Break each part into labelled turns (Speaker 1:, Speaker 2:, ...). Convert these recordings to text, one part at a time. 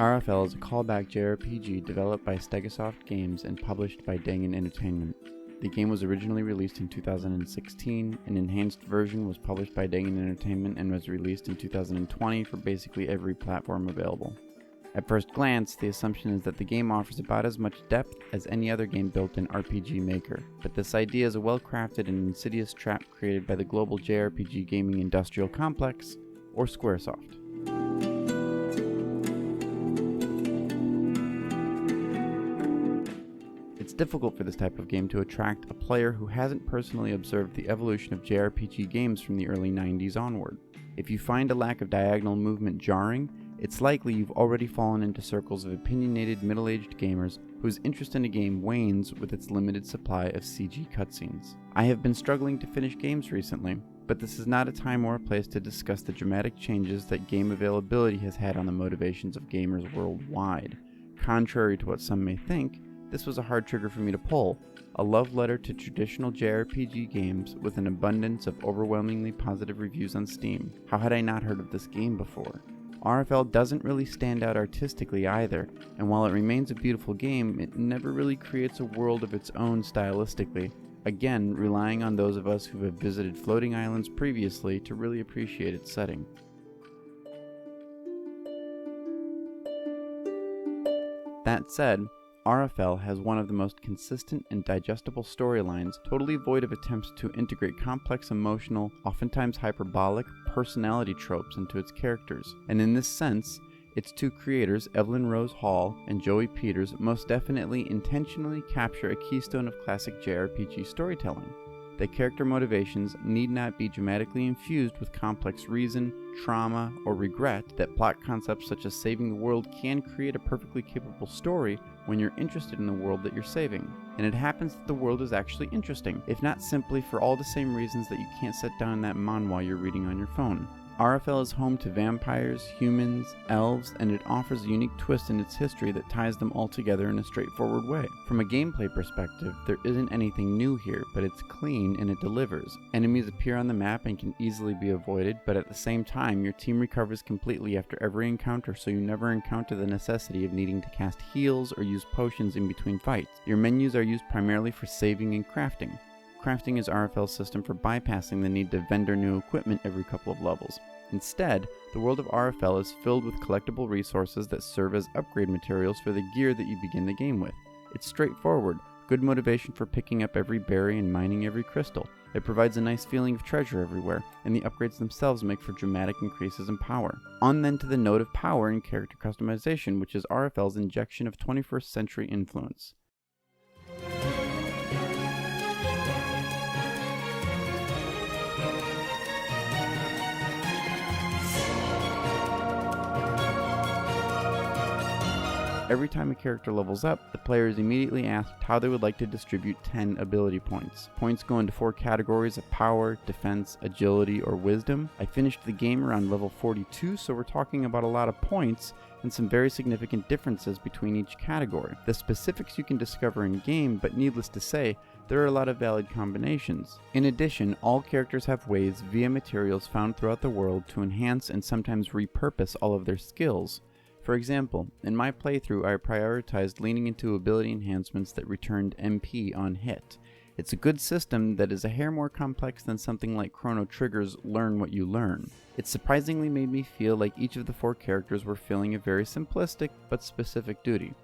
Speaker 1: Ara Fell is a callback JRPG developed by Stegosoft Games and published by Dangan Entertainment. The game was originally released in 2016, an enhanced version was published by Dangan Entertainment and was released in 2020 for basically every platform available. At first glance, the assumption is that the game offers about as much depth as any other game built in RPG Maker, but this idea is a well-crafted and insidious trap created by the global JRPG gaming industrial complex, or Squaresoft. It's difficult for this type of game to attract a player who hasn't personally observed the evolution of JRPG games from the early 90s onward. If you find a lack of diagonal movement jarring, it's likely you've already fallen into circles of opinionated middle-aged gamers whose interest in a game wanes with its limited supply of CG cutscenes. I have been struggling to finish games recently, but this is not a time or a place to discuss the dramatic changes that game availability has had on the motivations of gamers worldwide. Contrary to what some may think, this was a hard trigger for me to pull, a love letter to traditional JRPG games with an abundance of overwhelmingly positive reviews on Steam. How had I not heard of this game before? Ara Fell doesn't really stand out artistically either, and while it remains a beautiful game, it never really creates a world of its own stylistically, again relying on those of us who have visited floating islands previously to really appreciate its setting. That said, Ara Fell has one of the most consistent and digestible storylines, totally void of attempts to integrate complex emotional, oftentimes hyperbolic, personality tropes into its characters. And in this sense, its two creators, Evelyn Rose Hall and Joey Peters, most definitely intentionally capture a keystone of classic JRPG storytelling. The character motivations need not be dramatically infused with complex reason, trauma, or regret that plot concepts such as saving the world can create a perfectly capable story when you're interested in the world that you're saving. And it happens that the world is actually interesting, if not simply for all the same reasons that you can't set down that manhwa you're reading on your phone. Ara Fell is home to vampires, humans, elves, and it offers a unique twist in its history that ties them all together in a straightforward way. From a gameplay perspective, there isn't anything new here, but it's clean and it delivers. Enemies appear on the map and can easily be avoided, but at the same time, your team recovers completely after every encounter, so you never encounter the necessity of needing to cast heals or use potions in between fights. Your menus are used primarily for saving and crafting. Crafting is Ara Fell's system for bypassing the need to vendor new equipment every couple of levels. Instead, the world of Ara Fell is filled with collectible resources that serve as upgrade materials for the gear that you begin the game with. It's straightforward, good motivation for picking up every berry and mining every crystal. It provides a nice feeling of treasure everywhere, and the upgrades themselves make for dramatic increases in power. On then to the note of power and character customization, which is Ara Fell's injection of 21st century influence. Every time a character levels up, the player is immediately asked how they would like to distribute 10 ability points. Points go into 4 categories of power, defense, agility, or wisdom. I finished the game around level 42, so we're talking about a lot of points and some very significant differences between each category. The specifics you can discover in game, but needless to say, there are a lot of valid combinations. In addition, all characters have ways via materials found throughout the world to enhance and sometimes repurpose all of their skills. For example, in my playthrough I prioritized leaning into ability enhancements that returned MP on hit. It's a good system that is a hair more complex than something like Chrono Trigger's Learn What You Learn. It surprisingly made me feel like each of the 4 characters were filling a very simplistic but specific duty.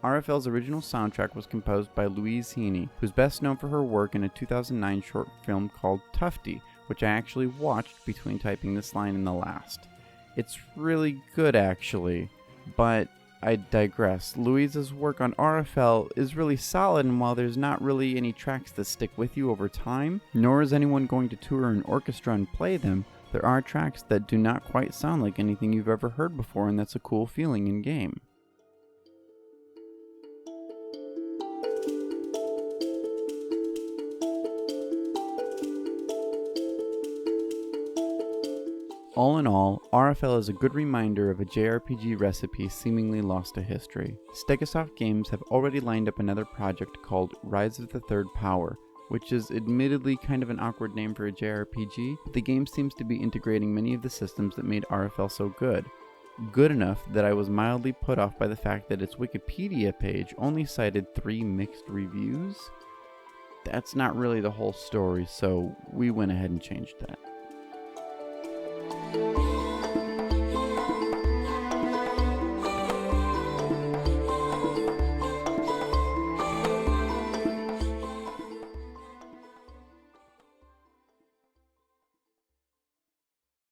Speaker 1: Ara Fell's original soundtrack was composed by Louise Heaney, who's best known for her work in a 2009 short film called Tufty, which I actually watched between typing this line and the last. It's really good actually, but I digress. Louise's work on Ara Fell is really solid, and while there's not really any tracks that stick with you over time, nor is anyone going to tour an orchestra and play them, there are tracks that do not quite sound like anything you've ever heard before, and that's a cool feeling in game. All in all, Ara Fell is a good reminder of a JRPG recipe seemingly lost to history. Stegosoft Games have already lined up another project called Rise of the Third Power, which is admittedly kind of an awkward name for a JRPG, but the game seems to be integrating many of the systems that made Ara Fell so good. good enough that I was mildly put off by the fact that its Wikipedia page only cited 3 mixed reviews. That's not really the whole story, so we went ahead and changed that.